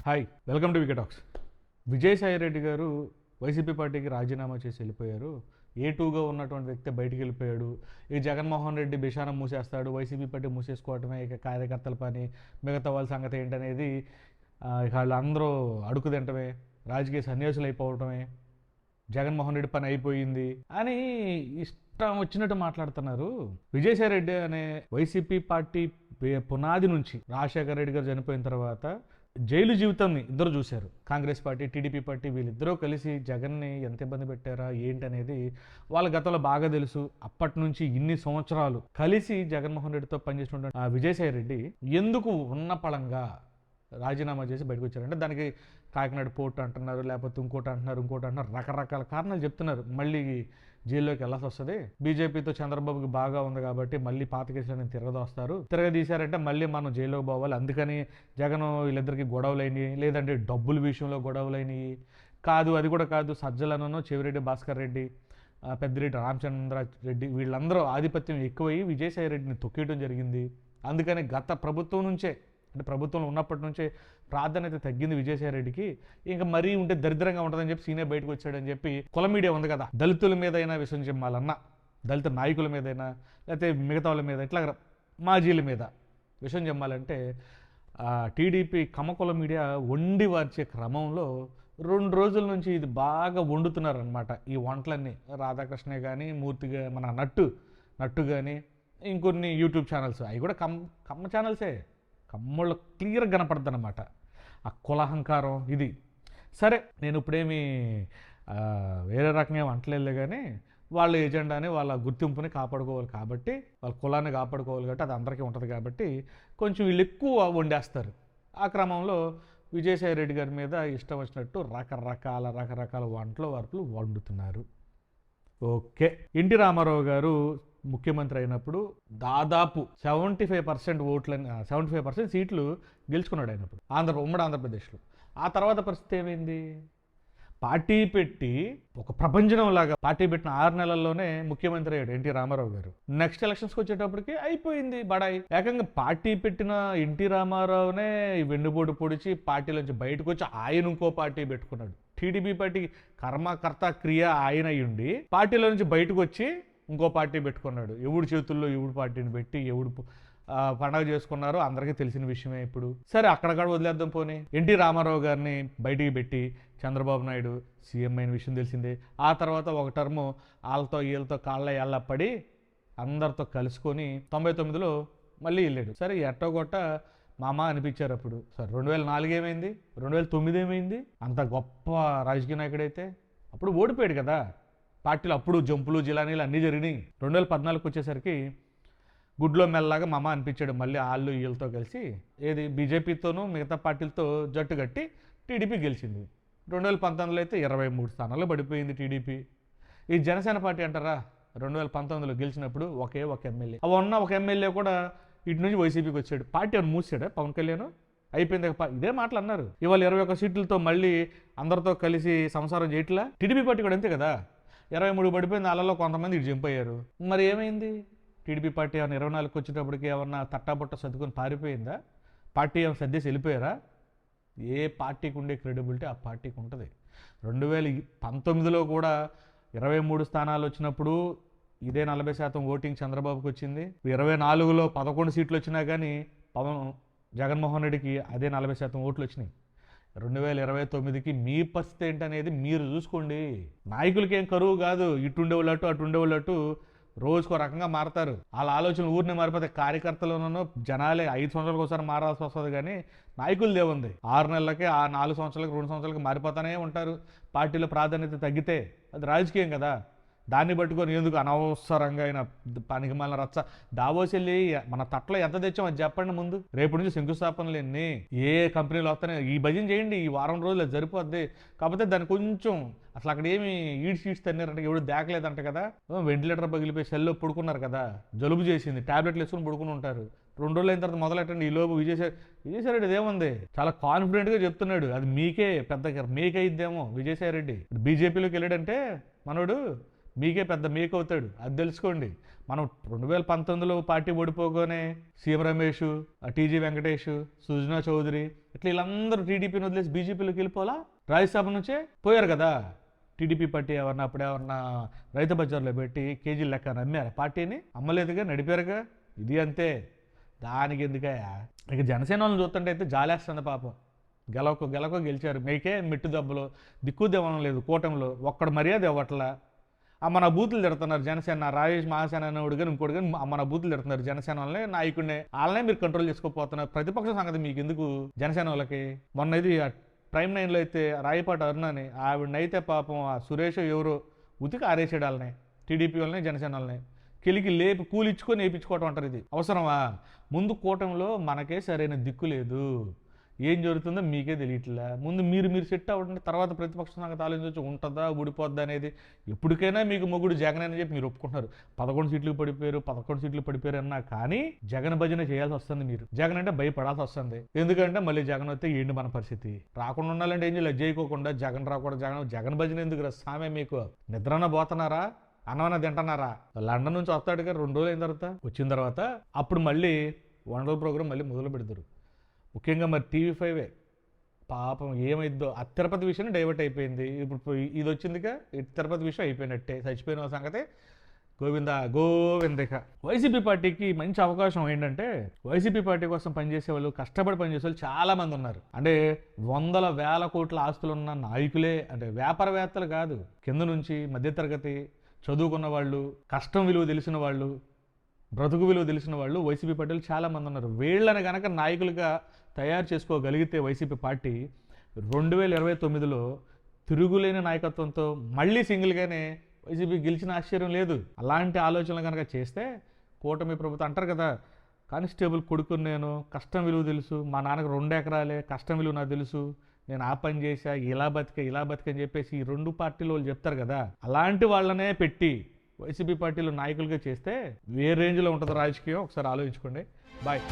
Hi, welcome to wicket talks. Vijayasai Reddy గారు YCP పార్టీకి రాజీనామా చేసి వెళ్ళిపోయారు. A2గా ఉన్నటువంటి వ్యక్తి బయటికి వెళ్ళిపోయాడు. ఇక జగన్మోహన్ రెడ్డి బిషానం మూసేస్తాడు, వైసీపీ పార్టీ మూసేసుకోవటమే ఇక కార్యకర్తల పని, మిగతా వాళ్ళ సంగతి ఏంటనేది ఇక వాళ్ళందరూ అడుగు తింటమే, రాజకీయ సన్యాసులు అయిపోవటమే, జగన్మోహన్ రెడ్డి పని అయిపోయింది అని ఇష్టం వచ్చినట్టు మాట్లాడుతున్నారు. విజయసాయి రెడ్డి అనే వైసీపీ పార్టీ పునాది నుంచి రాజశేఖర రెడ్డి గారు చనిపోయిన తర్వాత జైలు జీవితాన్ని ఇద్దరు చూశారు. కాంగ్రెస్ పార్టీ, టీడీపీ పార్టీ వీళ్ళిద్దరూ కలిసి జగన్ని ఎంత ఇబ్బంది పెట్టారా ఏంటనేది వాళ్ళ గతంలో బాగా తెలుసు. అప్పటి నుంచి ఇన్ని సంవత్సరాలు కలిసి జగన్మోహన్ రెడ్డితో పనిచేసినటువంటి విజయసాయి రెడ్డి ఎందుకు ఉన్న పళంగా రాజీనామా చేసి బయటకు వచ్చారంటే దానికి కాకినాడ పోర్టు అంటున్నారు, లేకపోతే ఇంకోటి అంటున్నారు, రకరకాల కారణాలు చెప్తున్నారు. మళ్ళీ జైల్లోకి వెళ్ళాల్సి వస్తుంది, బీజేపీతో చంద్రబాబుకి బాగా ఉంది కాబట్టి మళ్ళీ పాత కేసులను తిరగదీశారంటే మళ్ళీ మనం జైల్లోకి పోవాలి, అందుకని జగన్ వీళ్ళిద్దరికి గొడవలైనవి, లేదంటే డబ్బుల విషయంలో గొడవలైనవి కాదు. అది కూడా కాదు, సజ్జలనో చెవిరెడ్డి భాస్కర్ రెడ్డి, పెద్దిరెడ్డి రామచంద్ర రెడ్డి వీళ్ళందరూ ఆధిపత్యం ఎక్కువయ్యి విజయసాయి రెడ్డిని తొక్కేయడం జరిగింది. అందుకని గత ప్రభుత్వం నుంచే, అంటే ప్రభుత్వంలో ఉన్నప్పటి నుంచే ప్రాధాన్యత తగ్గింది విజయసాయి రెడ్డికి. ఇంకా మరీ ఉంటే దరిద్రంగా ఉంటుందని చెప్పి సీనే బయటకు వచ్చాడని చెప్పి కుల మీడియా ఉంది కదా, దళితుల మీదైనా విషయం చెప్పాలన్నా, దళిత నాయకుల మీదైనా, లేకపోతే మిగతా వాళ్ళ మీద, ఇట్లా మాజీల మీద విషయం చెప్పాలంటే టీడీపీ కమకుల మీడియా వండి వార్చే క్రమంలో 2 రోజుల నుంచి ఇది బాగా వండుతున్నారనమాట. ఈ వంటలన్నీ రాధాకృష్ణ కానీ, మూర్తిగా మన నట్టు కానీ, ఇంకొన్ని యూట్యూబ్ ఛానల్స్, అవి కూడా కమ్మ ఛానల్సే, కమ్మళ్ళు క్లియర్గా కనపడుతుంది అన్నమాట ఆ కులహంకారం. ఇది సరే, నేను ఇప్పుడేమి వేరే రకంగా వంటలేదు, కానీ వాళ్ళ ఎజెండాని, వాళ్ళ గుర్తింపుని కాపాడుకోవాలి కాబట్టి, వాళ్ళ కులాన్ని కాపాడుకోవాలి కాబట్టి అది అందరికీ ఉంటుంది కాబట్టి కొంచెం వీళ్ళు ఎక్కువ వండేస్తారు. ఆ క్రమంలో విజయసాయి రెడ్డి గారి మీద ఇష్టం వచ్చినట్టు రకరకాల వంటలు వార్పులు వండుతున్నారు. ఓకే, ఎన్టీ రామారావు గారు ముఖ్యమంత్రి అయినప్పుడు దాదాపు 75% సీట్లు గెలుచుకున్నాడు అయినప్పుడు ఉమ్మడి ఆంధ్రప్రదేశ్లో. ఆ తర్వాత పరిస్థితి ఏమైంది? పార్టీ పెట్టి ఒక ప్రపంచంలాగా పార్టీ పెట్టిన 6 నెలల్లోనే ముఖ్యమంత్రి అయ్యాడు ఎన్టీ రామారావు గారు. నెక్స్ట్ ఎలక్షన్స్కి వచ్చేటప్పటికి అయిపోయింది బడాయి. ఏకంగా పార్టీ పెట్టిన ఎన్టీ రామారావునే వెన్నుపోటు పొడిచి పార్టీలోంచి బయటకు వచ్చి ఆయన ఇంకో పార్టీ పెట్టుకున్నాడు. టీడీపీ పార్టీకి కర్మకర్త క్రియ ఆయన అయ్యుండి పార్టీలో నుంచి బయటకు వచ్చి ఇంకో పార్టీ పెట్టుకున్నాడు. ఎవడు చేతుల్లో ఎవడు పార్టీని పెట్టి ఎవడు పండగ చేసుకున్నారో అందరికీ తెలిసిన విషయమే. ఇప్పుడు సరే, అక్కడక్కడ వదిలేద్దాం పోనీ. ఎన్టీ రామారావు గారిని బయటికి పెట్టి చంద్రబాబు నాయుడు సీఎం అయిన విషయం తెలిసిందే. ఆ తర్వాత ఒక టర్ము వాళ్ళతో వీళ్ళతో కాళ్ళ పడి అందరితో కలుసుకొని 99లో మళ్ళీ వెళ్ళాడు. సరే, ఎట్టగొట్ట మామ అనిపించారు అప్పుడు. సరే, 2004 ఏమైంది, 2009 ఏమైంది? అంత గొప్ప రాజకీయ నాయకుడైతే అప్పుడు ఓడిపోయాడు కదా పార్టీలో. అప్పుడు జంపులు జిలానీలు అన్నీ జరిగినాయి. 2014 వచ్చేసరికి గుడ్లో మెల్లగా మామ అనిపించాడు. మళ్ళీ వాళ్ళు వీళ్ళతో కలిసి ఏది బీజేపీతోనూ మిగతా పార్టీలతో జట్టు కట్టి టీడీపీ గెలిచింది. 2019లో అయితే 23 స్థానాల్లో పడిపోయింది టీడీపీ. ఈ జనసేన పార్టీ అంటారా, 2019లో గెలిచినప్పుడు ఒక ఎమ్మెల్యే, ఒక ఎమ్మెల్యే కూడా ఇటు నుంచి వైసీపీకి వచ్చాడు. పార్టీ అని మూసాడా పవన్ కళ్యాణ్? అయిపోయింది, ఇదే మాటలు అన్నారు. ఇవాళ 21 సీట్లతో మళ్ళీ అందరితో కలిసి సంసారం చేయట్లా. టీడీపీ పార్టీ కూడా అంతే కదా, 23 పడిపోయింది. వాళ్ళలో కొంతమంది ఇటు జంప్ అయ్యారు. మరి ఏమైంది? టీడీపీ పార్టీ ఏమన్నా 24కి వచ్చేటప్పటికి ఏమన్నా తట్టాబుట్ట సర్దుకొని పారిపోయిందా? పార్టీ ఏమైనా సర్దేసి వెళ్ళిపోయారా? ఏ పార్టీకి ఉండే క్రెడిబిలిటీ ఆ పార్టీకి ఉంటుంది. 2019లో కూడా 23 స్థానాలు వచ్చినప్పుడు ఇదే 40% ఓటింగ్ చంద్రబాబుకి వచ్చింది. 24లో 11 సీట్లు వచ్చినా కానీ జగన్మోహన్ రెడ్డికి అదే 40% ఓట్లు వచ్చినాయి. 2029కి మీ పరిస్థితి ఏంటనేది మీరు చూసుకోండి. నాయకులకి ఏం కరువు కాదు, ఇటుండేవాళ్ళట్టు అటుండేవాళ్ళట్టు రోజుకో రకంగా మారతారు. వాళ్ళ ఆలోచనలు ఊరిని మారిపోతే కార్యకర్తలను జనాలే 5 సంవత్సరాలకు ఒకసారి మారాల్సి వస్తుంది, కానీ నాయకులు దేవుంది 6 నెలలకే 4 సంవత్సరాలకి 2 సంవత్సరాలకి మారిపోతానే ఉంటారు. పార్టీలో ప్రాధాన్యత తగ్గితే అది రాజకీయం కదా, దాన్ని పట్టుకొని ఎందుకు అనవసరంగా అయిన పనికి మళ్ళీ రచ్చ దావోస్ వెళ్ళి మన తట్లో ఎంత తెచ్చాం అది చెప్పండి ముందు. రేపు నుంచి శంకుస్థాపనలు ఎన్ని, ఏ కంపెనీలు వస్తాయి, ఈ భజన చేయండి, ఈ వారం రోజులు సరిపోద్ది. కాకపోతే దాన్ని కొంచెం అసలు అక్కడ ఏమి ఈడ్స్ తన్నారంటే ఎవడు దాకలేదంట కదా, వెంటిలేటర్ పగిలిపోయి సెల్లో పడుకున్నారు కదా, జలుబు చేసింది, టాబ్లెట్లు వేసుకుని పడుకుని ఉంటారు. 2 రోజులు అయిన తర్వాత మొదలెట్టండి. ఈ లోపు విజయసాయి రెడ్డి ఏముంది, చాలా కాన్ఫిడెంట్గా చెప్తున్నాడు. అది మీకే పెద్ద మీకైద్దేమో విజయసాయి రెడ్డి బీజేపీలోకి వెళ్ళాడంటే మనోడు మీకే పెద్ద మేక్ అవుతాడు, అది తెలుసుకోండి. మనం 2019లో పార్టీ ఓడిపోగానే సీఎం రమేష్, టీజీ వెంకటేష్, సుజనా చౌదరి ఇట్లా వీళ్ళందరూ టీడీపీని వదిలేసి బీజేపీలోకి వెళ్ళిపోవాలా? రాజ్యసభ నుంచే పోయారు కదా. టీడీపీ పార్టీ అప్పుడు రైతు బజార్లో పెట్టి కేజీ లెక్క నమ్మారు, పార్టీని అమ్మలేదుగా, నడిపారుగా. ఇది అంతే, దానికి ఎందుకయ్యా. ఇక జనసేన వాళ్ళని చూస్తుంటే అయితే జాలేస్తుంది పాపం. గెలవకో గెలిచారు, మీకే మెట్టు దెబ్బలు, దిక్కు దేవనం లేదు కూటమిలో, ఒక్కడు మర్యాద ఇవ్వట్లా. మన బూతులు తిడుతున్నారు జనసేన, రాజేష్ మహాసేన అనేవాడు కానీ ఇంకోటి కానీ మన బూతులు తిడుతున్నారు జనసేన వాళ్ళని, నాయకుడిని వాళ్ళనే మీరు కంట్రోల్ చేసుకోకపోతున్నారు. ప్రతిపక్ష సంగతి మీకు ఎందుకు జనసేన వాళ్ళకి? మొన్న ఇది ప్రైమ్ 9లో అయితే రాయపాటి అరుణ అని ఆవిడనైతే పాపం ఆ సురేష్ ఎవరో ఉతికి ఆరేసాడు వాళ్ళని, టీడీపీ వాళ్ళని జనసేన వాళ్ళని కెలికి లేపి కూలిచ్చుకొని వేయించుకోవటం అంటారు. ఇది అవసరమా? ముందు కూటమిలో మనకే సరైన దిక్కు లేదు, ఏం జరుగుతుందో మీకే తెలియట్లే. ముందు మీరు సెట్ అవ్వండి, తర్వాత ప్రతిపక్ష సంగతి ఆలోచించవచ్చు, ఉంటుందా ఊడిపోద్దా అనేది. ఎప్పటికైనా మీకు మొగుడు జగన్ అని చెప్పి మీరు ఒప్పుకుంటున్నారు. 11 సీట్లు పడిపోయారు అన్నా కానీ జగన్ భజన చేయాల్సి వస్తుంది. మీరు జగన్ అంటే భయపడాల్సి వస్తుంది. ఎందుకంటే మళ్ళీ జగన్ వస్తే ఏంటి మన పరిస్థితి? రాకుండా ఉండాలంటే ఏం చేయాలి? చేయకోకుండా జగన్ రాకూడదు, జగన్ భజన ఎందుకు రా సామే? మీకు నిద్రన పోతున్నారా? అన్నమన్న తింటున్నారా? లండన్ నుంచి వస్తాడుగా 2 రోజులు అయిన తర్వాత, వచ్చిన తర్వాత అప్పుడు మళ్ళీ వండర్ ప్రోగ్రాం మళ్ళీ మొదలు పెడతారు. ముఖ్యంగా మరి టీవీ5 పాపం ఏమైద్దో. ఆ తిరుపతి విషయం డైవర్ట్ అయిపోయింది. ఇప్పుడు ఇది వచ్చిందిగా, తిరుపతి విషయం అయిపోయినట్టే, చచ్చిపోయిన సంగతి గోవిందిక. వైసీపీ పార్టీకి మంచి అవకాశం ఏంటంటే, వైసీపీ పార్టీ కోసం పనిచేసే వాళ్ళు, కష్టపడి పనిచేసే వాళ్ళు చాలామంది ఉన్నారు. అంటే వందల వేల కోట్ల ఆస్తులున్న నాయకులే, అంటే వ్యాపారవేత్తలు కాదు, కింద నుంచి మధ్యతరగతి చదువుకున్న వాళ్ళు, కష్టం విలువ తెలిసిన వాళ్ళు, బ్రతుకు విలువ తెలిసిన వాళ్ళు వైసీపీ పార్టీలు చాలామంది ఉన్నారు. వీళ్ళని కనుక నాయకులుగా తయారు చేసుకోగలిగితే వైసీపీ పార్టీ 2029లో తిరుగులేని నాయకత్వంతో మళ్ళీ సింగిల్గానే వైసీపీ గెలిచిన ఆశ్చర్యం లేదు. అలాంటి ఆలోచనలు కనుక చేస్తే కూటమి ప్రభుత్వం, అంటారు కదా కానిస్టేబుల్ కొడుకుని నేను, కష్టం విలువ తెలుసు, మా నాన్నకు 2 ఎకరాలే, కష్టం విలువ నాకు తెలుసు, నేను ఆ పని చేశా, ఇలా బతికని చెప్పేసి ఈ 2 పార్టీలు వాళ్ళు చెప్తారు కదా, అలాంటి వాళ్ళనే పెట్టి వైసీపీ పార్టీలో నాయకులుగా చేస్తే ఏ రేంజ్లో ఉంటుందో రాజకీయం ఒకసారి ఆలోచించుకోండి. బాయ్.